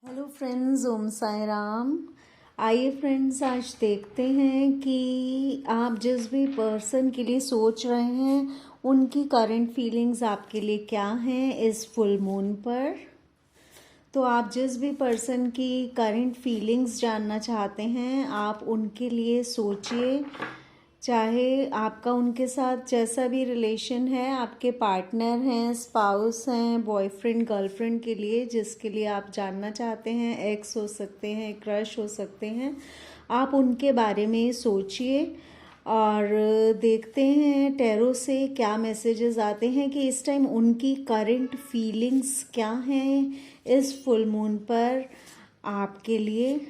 Hello friends, ओम साई राम। आइए friends, आज देखते हैं कि आप जिस भी पर्सन के लिए सोच रहे हैं उनकी करंट फीलिंग्स आपके लिए क्या हैं इस फुल मून पर। तो आप जिस भी पर्सन की करंट फीलिंग्स जानना चाहते हैं आप उनके लिए सोचिए। चाहे आपका उनके साथ जैसा भी रिलेशन है, आपके पार्टनर हैं, स्पाउस हैं, बॉयफ्रेंड गर्लफ्रेंड के लिए जिसके लिए आप जानना चाहते हैं, एक्स हो सकते हैं, क्रश हो सकते हैं, आप उनके बारे में सोचिए और देखते हैं टैरो से क्या मैसेजेस आते हैं कि इस टाइम उनकी करंट फीलिंग्स क्या हैं इस फुल मून पर आपके लिए।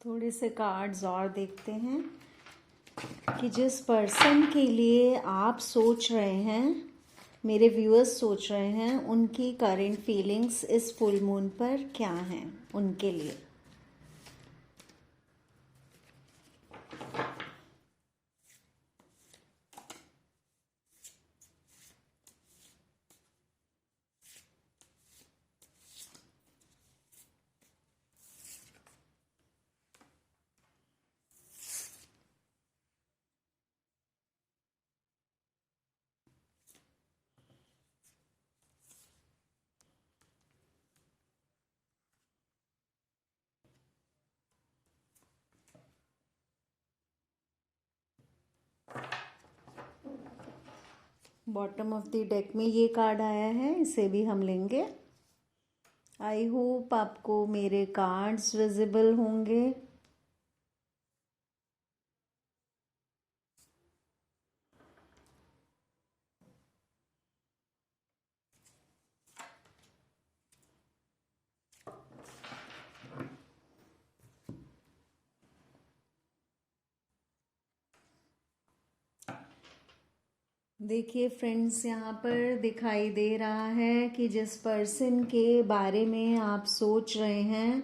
थोड़े से कार्ड्स और देखते हैं कि जिस पर्सन के लिए आप सोच रहे हैं, मेरे व्यूअर्स सोच रहे हैं, उनकी करंट फीलिंग्स इस फुल मून पर क्या हैं उनके लिए। बॉटम ऑफ द डेक में ये कार्ड आया है, इसे भी हम लेंगे। आई होप आपको मेरे कार्ड्स विजिबल होंगे। देखिए फ्रेंड्स, यहाँ पर दिखाई दे रहा है कि जिस पर्सन के बारे में आप सोच रहे हैं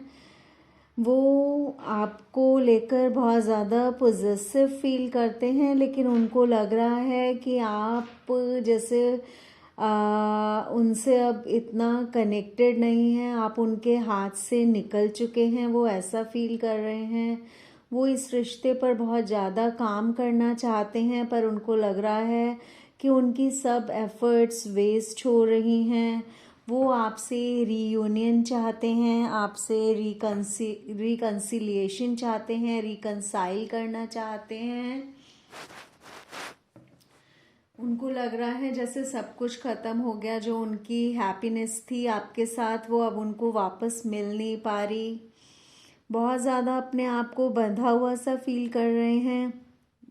वो आपको लेकर बहुत ज़्यादा पॉजेसिव फील करते हैं, लेकिन उनको लग रहा है कि आप जैसे उनसे अब इतना कनेक्टेड नहीं हैं, आप उनके हाथ से निकल चुके हैं, वो ऐसा फील कर रहे हैं। वो इस रिश्ते पर बहुत ज़्यादा काम करना चाहते हैं पर उनको लग रहा है कि उनकी सब एफर्ट्स वेस्ट हो रही हैं। वो आपसे रीयूनियन चाहते हैं, आपसे रिकन्सिलिएशन चाहते हैं, रिकन्साइल करना चाहते हैं। उनको लग रहा है जैसे सब कुछ ख़त्म हो गया, जो उनकी हैप्पीनेस थी आपके साथ वो अब उनको वापस मिल नहीं पा रही। बहुत ज़्यादा अपने आप को बंधा हुआ सा फील कर रहे हैं,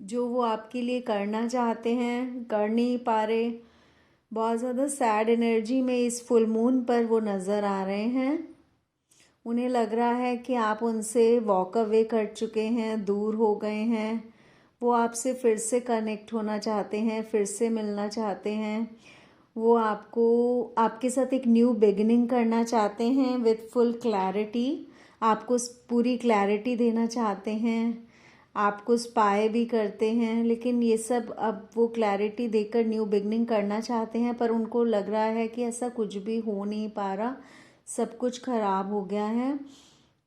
जो वो आपके लिए करना चाहते हैं कर नहीं पा रहे। बहुत ज़्यादा सैड एनर्जी में इस फुल मून पर वो नज़र आ रहे हैं। उन्हें लग रहा है कि आप उनसे वॉक अवे कर चुके हैं, दूर हो गए हैं। वो आपसे फिर से कनेक्ट होना चाहते हैं, फिर से मिलना चाहते हैं। वो आपको आपके साथ एक न्यू बिगिनिंग करना चाहते हैं विथ फुल क्लैरिटी। आपको पूरी क्लैरिटी देना चाहते हैं, आपको स्पाई भी करते हैं, लेकिन ये सब अब वो क्लैरिटी देकर न्यू बिगनिंग करना चाहते हैं पर उनको लग रहा है कि ऐसा कुछ भी हो नहीं पा रहा, सब कुछ खराब हो गया है।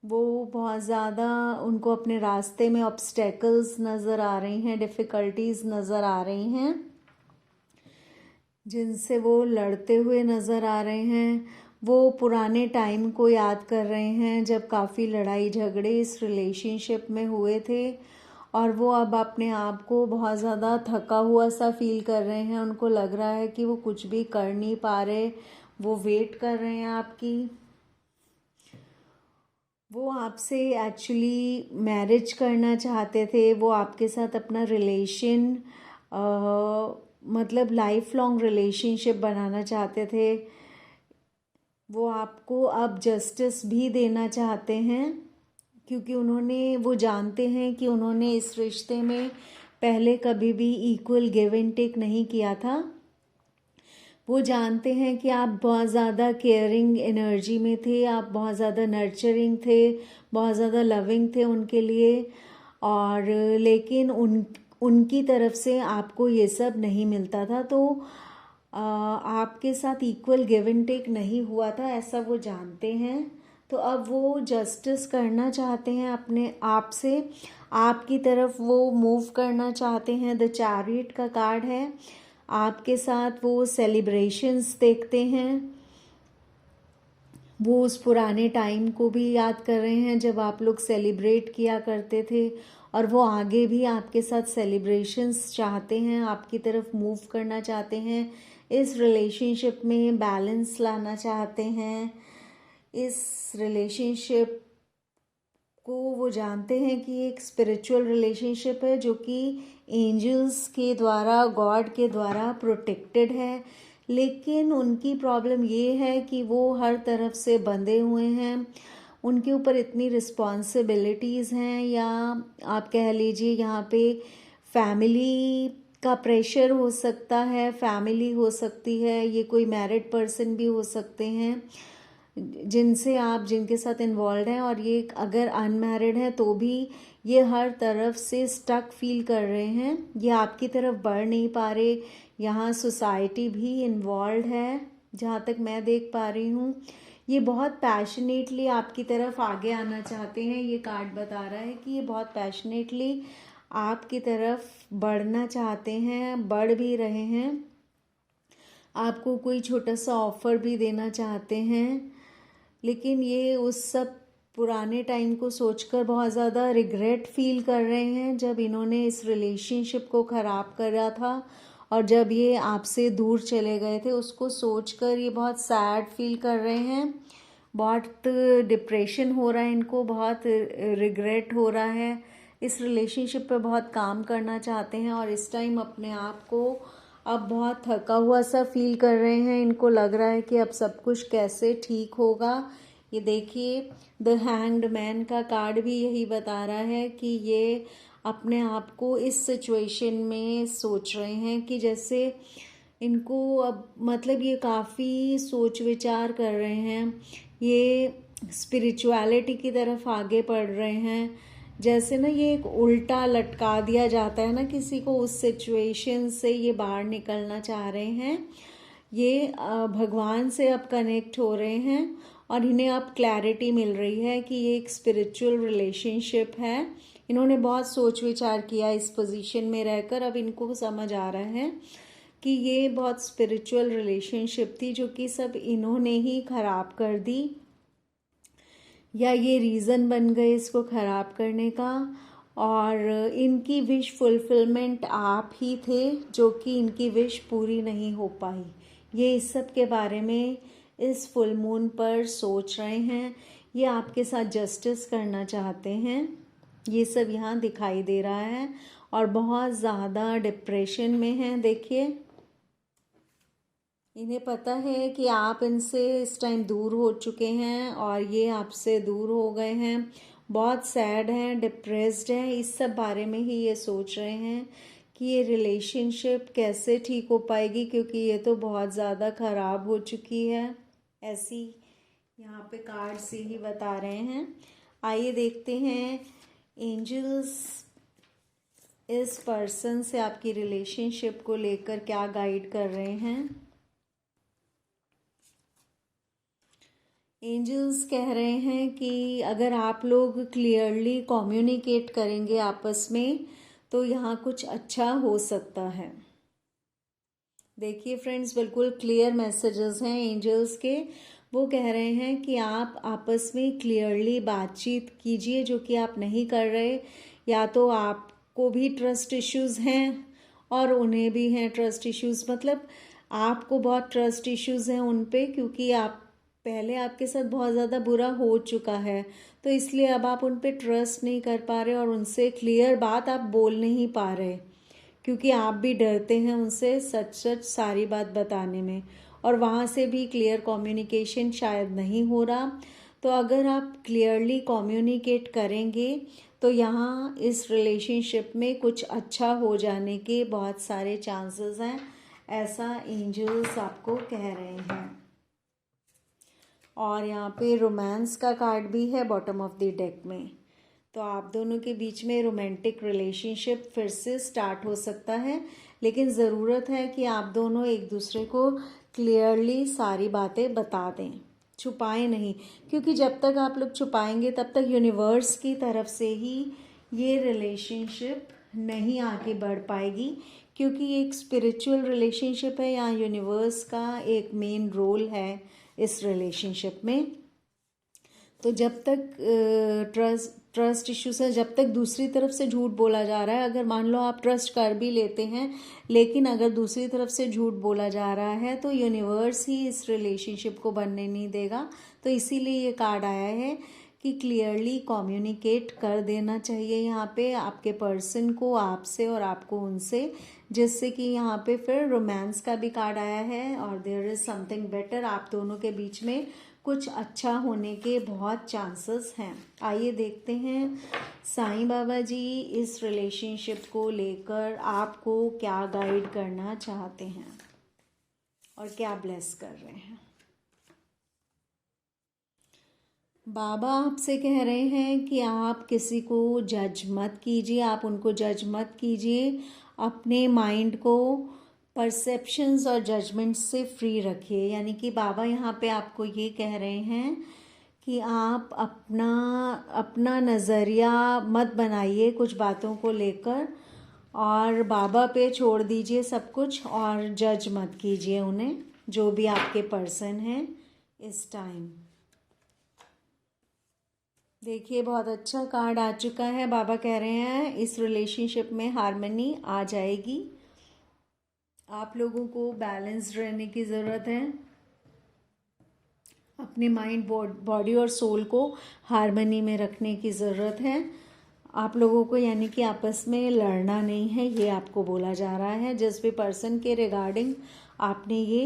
वो बहुत ज़्यादा उनको अपने रास्ते में ऑब्स्टेकल्स नज़र आ रही हैं, डिफ़िकल्टीज नज़र आ रही हैं जिनसे वो लड़ते हुए नज़र आ रहे हैं। वो पुराने टाइम को याद कर रहे हैं जब काफ़ी लड़ाई झगड़े इस रिलेशनशिप में हुए थे और वो अब अपने आप को बहुत ज़्यादा थका हुआ सा फील कर रहे हैं। उनको लग रहा है कि वो कुछ भी कर नहीं पा रहे, वो वेट कर रहे हैं आपकी। वो आपसे एक्चुअली मैरिज करना चाहते थे, वो आपके साथ अपना रिलेशन मतलब लाइफ लॉन्ग रिलेशनशिप बनाना चाहते थे, वो आपको अब जस्टिस भी देना चाहते हैं, क्योंकि वो जानते हैं कि उन्होंने इस रिश्ते में पहले कभी भी इक्वल गिव एंड टेक नहीं किया था। वो जानते हैं कि आप बहुत ज़्यादा केयरिंग एनर्जी में थे, आप बहुत ज़्यादा नर्चरिंग थे, बहुत ज़्यादा लविंग थे उनके लिए, और लेकिन उनकी तरफ से आपको ये सब नहीं मिलता था, तो आपके साथ इक्वल गिव एंड टेक नहीं हुआ था, ऐसा वो जानते हैं। तो अब वो जस्टिस करना चाहते हैं अपने आप से, आपकी तरफ वो मूव करना चाहते हैं। द चैरियट का कार्ड है, आपके साथ वो सेलिब्रेशंस देखते हैं, वो उस पुराने टाइम को भी याद कर रहे हैं जब आप लोग सेलिब्रेट किया करते थे, और वो आगे भी आपके साथ सेलिब्रेशंस चाहते हैं, आपकी तरफ मूव करना चाहते हैं, इस रिलेशनशिप में बैलेंस लाना चाहते हैं। इस रिलेशनशिप को वो जानते हैं कि एक स्पिरिचुअल रिलेशनशिप है जो कि एंजल्स के द्वारा, गॉड के द्वारा प्रोटेक्टेड है, लेकिन उनकी प्रॉब्लम ये है कि वो हर तरफ से बंधे हुए हैं, उनके ऊपर इतनी रिस्पॉन्सिबिलिटीज़ हैं, या आप कह लीजिए यहाँ पे फैमिली का प्रेशर हो सकता है, फैमिली हो सकती है, ये कोई मैरिड पर्सन भी हो सकते हैं जिनके साथ इन्वॉल्व हैं, और ये अगर अनमैरिड है तो भी ये हर तरफ से स्टक फील कर रहे हैं, ये आपकी तरफ बढ़ नहीं पा रहे। यहाँ सोसाइटी भी इन्वॉल्व है जहाँ तक मैं देख पा रही हूँ, ये बहुत पैशनेटली आपकी तरफ आगे आना चाहते हैं। ये कार्ड बता रहा है कि ये बहुत पैशनेटली आपकी तरफ बढ़ना चाहते हैं, बढ़ भी रहे हैं, आपको कोई छोटा सा ऑफर भी देना चाहते हैं, लेकिन ये उस सब पुराने टाइम को सोचकर बहुत ज़्यादा रिग्रेट फील कर रहे हैं जब इन्होंने इस रिलेशनशिप को ख़राब करा था, और जब ये आपसे दूर चले गए थे उसको सोचकर ये बहुत सैड फील कर रहे हैं, बहुत डिप्रेशन हो रहा है इनको, बहुत रिग्रेट हो रहा है, इस रिलेशनशिप पे बहुत काम करना चाहते हैं, और इस टाइम अपने आप को अब बहुत थका हुआ सा फील कर रहे हैं। इनको लग रहा है कि अब सब कुछ कैसे ठीक होगा। ये देखिए, द हैंग्ड मैन का कार्ड भी यही बता रहा है कि ये अपने आप को इस सिचुएशन में सोच रहे हैं कि जैसे इनको अब मतलब ये काफ़ी सोच विचार कर रहे हैं, ये स्पिरिचुअलिटी की तरफ आगे बढ़ रहे हैं, जैसे ना ये एक उल्टा लटका दिया जाता है ना किसी को, उस सिचुएशन से ये बाहर निकलना चाह रहे हैं। ये भगवान से अब कनेक्ट हो रहे हैं, और इन्हें अब क्लैरिटी मिल रही है कि ये एक स्पिरिचुअल रिलेशनशिप है। इन्होंने बहुत सोच विचार किया इस पोजीशन में रहकर, अब इनको समझ आ रहा है कि ये बहुत स्पिरिचुअल रिलेशनशिप थी जो कि सब इन्होंने ही खराब कर दी, या ये रीज़न बन गए इसको ख़राब करने का, और इनकी विश फुलफिलमेंट आप ही थे जो कि इनकी विश पूरी नहीं हो पाई। ये इस सब के बारे में इस फुल मून पर सोच रहे हैं, ये आपके साथ जस्टिस करना चाहते हैं, ये सब यहाँ दिखाई दे रहा है, और बहुत ज़्यादा डिप्रेशन में हैं। देखिए, इन्हें पता है कि आप इनसे इस टाइम दूर हो चुके हैं और ये आपसे दूर हो गए हैं, बहुत सैड हैं, डिप्रेस्ड हैं, इस सब बारे में ही ये सोच रहे हैं कि ये रिलेशनशिप कैसे ठीक हो पाएगी, क्योंकि ये तो बहुत ज़्यादा ख़राब हो चुकी है। ऐसी यहाँ पे कार्ड से ही बता रहे हैं। आइए देखते हैं एंजल्स इस पर्सन से आपकी रिलेशनशिप को लेकर क्या गाइड कर रहे हैं। एंजल्स कह रहे हैं कि अगर आप लोग क्लियरली कम्युनिकेट करेंगे आपस में तो यहाँ कुछ अच्छा हो सकता है। देखिए फ्रेंड्स, बिल्कुल क्लियर मैसेजेस हैं एंजल्स के। वो कह रहे हैं कि आप आपस में क्लियरली बातचीत कीजिए, जो कि आप नहीं कर रहे, या तो आपको भी ट्रस्ट इश्यूज़ हैं और उन्हें भी हैं ट्रस्ट इश्यूज़, मतलब आपको बहुत ट्रस्ट इश्यूज़ हैं उन पे, क्योंकि आप पहले आपके साथ बहुत ज़्यादा बुरा हो चुका है, तो इसलिए अब आप उन पे ट्रस्ट नहीं कर पा रहे और उनसे क्लियर बात आप बोल नहीं पा रहे, क्योंकि आप भी डरते हैं उनसे सच सच सारी बात बताने में, और वहाँ से भी क्लियर कम्युनिकेशन शायद नहीं हो रहा। तो अगर आप क्लियरली कम्युनिकेट करेंगे तो यहाँ इस रिलेशनशिप में कुछ अच्छा हो जाने के बहुत सारे चांसेस हैं, ऐसा एंजल्स आपको कह रहे हैं। और यहाँ पे रोमांस का कार्ड भी है बॉटम ऑफ द डेक में। तो आप दोनों के बीच में रोमांटिक रिलेशनशिप फिर से स्टार्ट हो सकता है, लेकिन ज़रूरत है कि आप दोनों एक दूसरे को क्लियरली सारी बातें बता दें, छुपाएं नहीं, क्योंकि जब तक आप लोग छुपाएंगे तब तक यूनिवर्स की तरफ से ही ये रिलेशनशिप नहीं आगे बढ़ पाएगी, क्योंकि ये एक स्पिरिचुअल रिलेशनशिप है। यहाँ यूनिवर्स का एक मेन रोल है इस रिलेशनशिप में। तो जब तक ट्रस्ट इश्यूज है, जब तक दूसरी तरफ से झूठ बोला जा रहा है, अगर मान लो आप ट्रस्ट कर भी लेते हैं लेकिन अगर दूसरी तरफ से झूठ बोला जा रहा है तो यूनिवर्स ही इस रिलेशनशिप को बनने नहीं देगा। तो इसीलिए ये कार्ड आया है कि क्लियरली कम्युनिकेट कर देना चाहिए यहाँ पे आपके पर्सन को आपसे और आपको उनसे, जिससे कि यहाँ पे फिर रोमांस का भी कार्ड आया है और देयर इज़ समथिंग बेटर। आप दोनों के बीच में कुछ अच्छा होने के बहुत चांसेस हैं। आइए देखते हैं साईं बाबा जी इस रिलेशनशिप को लेकर आपको क्या गाइड करना चाहते हैं और क्या ब्लेस कर रहे हैं। बाबा आपसे कह रहे हैं कि आप किसी को जज मत कीजिए, आप उनको जज मत कीजिए, अपने माइंड को परसेप्शंस और जजमेंट्स से फ्री रखिए। यानी कि बाबा यहाँ पे आपको ये कह रहे हैं कि आप अपना नज़रिया मत बनाइए कुछ बातों को लेकर, और बाबा पे छोड़ दीजिए सब कुछ और जज मत कीजिए उन्हें, जो भी आपके पर्सन हैं इस टाइम। देखिए बहुत अच्छा कार्ड आ चुका है। बाबा कह रहे हैं इस रिलेशनशिप में हार्मनी आ जाएगी। आप लोगों को बैलेंस्ड रहने की ज़रूरत है, अपने माइंड बॉडी और सोल को हार्मनी में रखने की ज़रूरत है आप लोगों को, यानी कि आपस में लड़ना नहीं है, ये आपको बोला जा रहा है जिस भी पर्सन के रिगार्डिंग आपने ये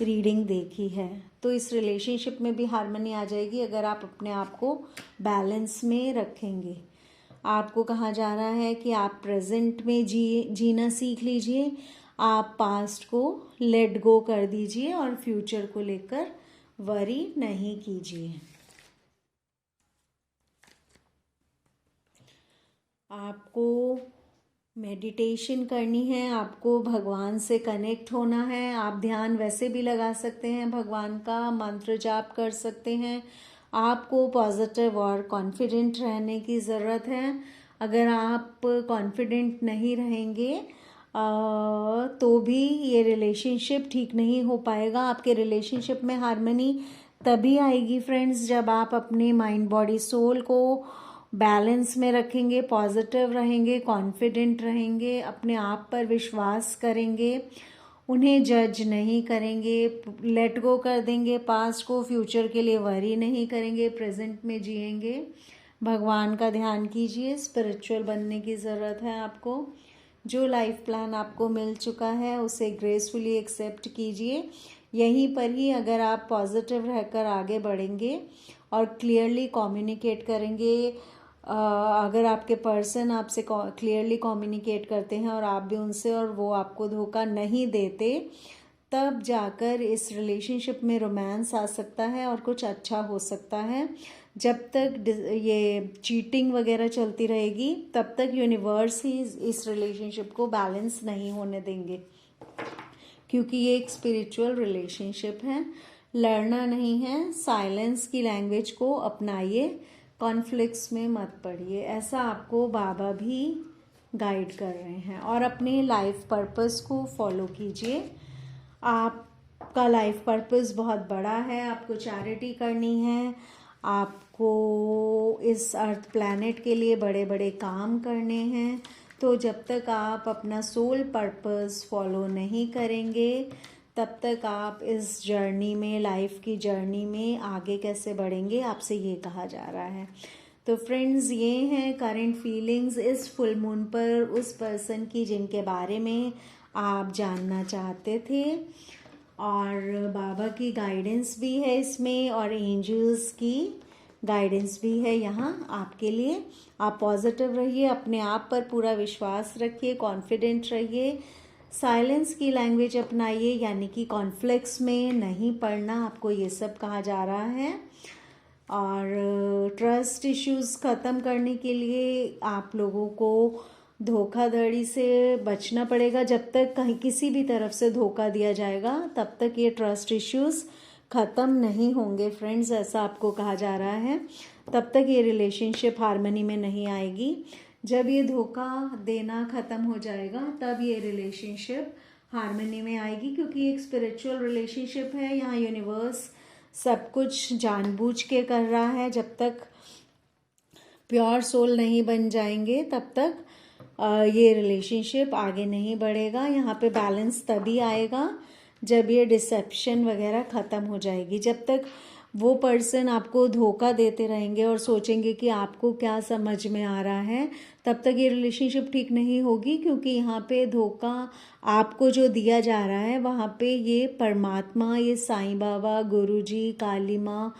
रीडिंग देखी है। तो इस रिलेशनशिप में भी हार्मनी आ जाएगी अगर आप अपने आप को बैलेंस में रखेंगे। आपको कहा जा रहा है कि आप प्रेजेंट में जीना सीख लीजिए, आप पास्ट को लेट गो कर दीजिए और फ्यूचर को लेकर वरी नहीं कीजिए। आपको मेडिटेशन करनी है, आपको भगवान से कनेक्ट होना है। आप ध्यान वैसे भी लगा सकते हैं, भगवान का मंत्र जाप कर सकते हैं। आपको पॉजिटिव और कॉन्फिडेंट रहने की ज़रूरत है। अगर आप कॉन्फिडेंट नहीं रहेंगे तो भी ये रिलेशनशिप ठीक नहीं हो पाएगा। आपके रिलेशनशिप में हार्मनी तभी आएगी फ्रेंड्स जब आप अपने माइंड बॉडी सोल को बैलेंस में रखेंगे, पॉजिटिव रहेंगे, कॉन्फिडेंट रहेंगे, अपने आप पर विश्वास करेंगे, उन्हें जज नहीं करेंगे, लेट गो कर देंगे पास्ट को, फ्यूचर के लिए वरी नहीं करेंगे, प्रेजेंट में जिएंगे। भगवान का ध्यान कीजिए, स्पिरिचुअल बनने की ज़रूरत है आपको। जो लाइफ प्लान आपको मिल चुका है उसे ग्रेसफुली एक्सेप्ट कीजिए। यहीं पर ही अगर आप पॉजिटिव रहकर आगे बढ़ेंगे और क्लियरली कम्युनिकेट करेंगे, अगर आपके पर्सन आपसे क्लियरली कम्युनिकेट करते हैं और आप भी उनसे, और वो आपको धोखा नहीं देते, तब जाकर इस रिलेशनशिप में रोमांस आ सकता है और कुछ अच्छा हो सकता है। जब तक ये चीटिंग वगैरह चलती रहेगी तब तक यूनिवर्स ही इस रिलेशनशिप को बैलेंस नहीं होने देंगे, क्योंकि ये एक स्पिरिचुअल रिलेशनशिप है। लड़ना नहीं है, साइलेंस की लैंग्वेज को अपनाइए, कॉन्फ्लिक्ट्स में मत पड़िए, ऐसा आपको बाबा भी गाइड कर रहे हैं। और अपने लाइफ पर्पस को फॉलो कीजिए। आपका लाइफ पर्पस बहुत बड़ा है, आपको चैरिटी करनी है, आपको इस अर्थ प्लैनेट के लिए बड़े बड़े काम करने हैं। तो जब तक आप अपना सोल पर्पस फॉलो नहीं करेंगे तब तक आप इस जर्नी में, लाइफ की जर्नी में आगे कैसे बढ़ेंगे, आपसे ये कहा जा रहा है। तो फ्रेंड्स, ये हैं करंट फीलिंग्स इस फुल मून पर उस पर्सन की जिनके बारे में आप जानना चाहते थे। और बाबा की गाइडेंस भी है इसमें और एंजल्स की गाइडेंस भी है यहाँ आपके लिए। आप पॉजिटिव रहिए, अपने आप पर पूरा विश्वास रखिए, कॉन्फिडेंट रहिए, साइलेंस की लैंग्वेज अपनाइए, यानी कि कॉन्फ्लिक्ट्स में नहीं पड़ना, आपको ये सब कहा जा रहा है। और ट्रस्ट इश्यूज़ ख़त्म करने के लिए आप लोगों को धोखाधड़ी से बचना पड़ेगा। जब तक कहीं किसी भी तरफ से धोखा दिया जाएगा तब तक ये ट्रस्ट इश्यूज़ ख़त्म नहीं होंगे फ्रेंड्स, ऐसा आपको कहा जा रहा है। तब तक ये रिलेशनशिप हार्मनी में नहीं आएगी। जब ये धोखा देना ख़त्म हो जाएगा तब ये रिलेशनशिप हार्मनी में आएगी, क्योंकि एक स्पिरिचुअल रिलेशनशिप है। यहाँ यूनिवर्स सब कुछ जानबूझ के कर रहा है। जब तक प्योर सोल नहीं बन जाएंगे तब तक ये रिलेशनशिप आगे नहीं बढ़ेगा। यहाँ पे बैलेंस तभी आएगा जब ये डिसेप्शन वगैरह ख़त्म हो जाएगी। जब तक वो पर्सन आपको धोखा देते रहेंगे और सोचेंगे कि आपको क्या समझ में आ रहा है, तब तक ये रिलेशनशिप ठीक नहीं होगी, क्योंकि यहाँ पे धोखा आपको जो दिया जा रहा है वहाँ पे ये परमात्मा, ये साईं बाबा, गुरु जी, काली माँ,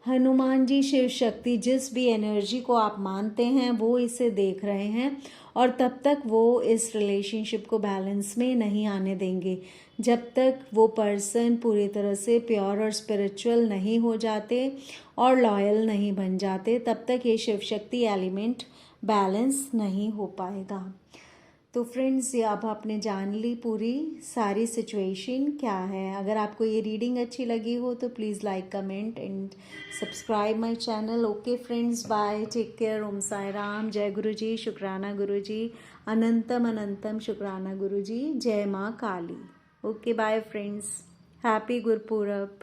हनुमान जी, शिव शक्ति, जिस भी एनर्जी को आप मानते हैं वो इसे देख रहे हैं। और तब तक वो इस रिलेशनशिप को बैलेंस में नहीं आने देंगे। जब तक वो पर्सन पूरी तरह से प्योर और स्पिरिचुअल नहीं हो जाते और लॉयल नहीं बन जाते, तब तक ये शिव शक्ति एलिमेंट बैलेंस नहीं हो पाएगा। तो फ्रेंड्स, ये अब आपने जान ली पूरी सारी सिचुएशन क्या है। अगर आपको ये रीडिंग अच्छी लगी हो तो please like, comment and subscribe my channel. Okay friends, bye, take care, Om Sai Ram, जय गुरु जी, शुक्राना गुरु जी, अनंतम अनंतम शुक्राना गुरु जी, जय माँ Kali. Okay bye friends, happy Gurpurab.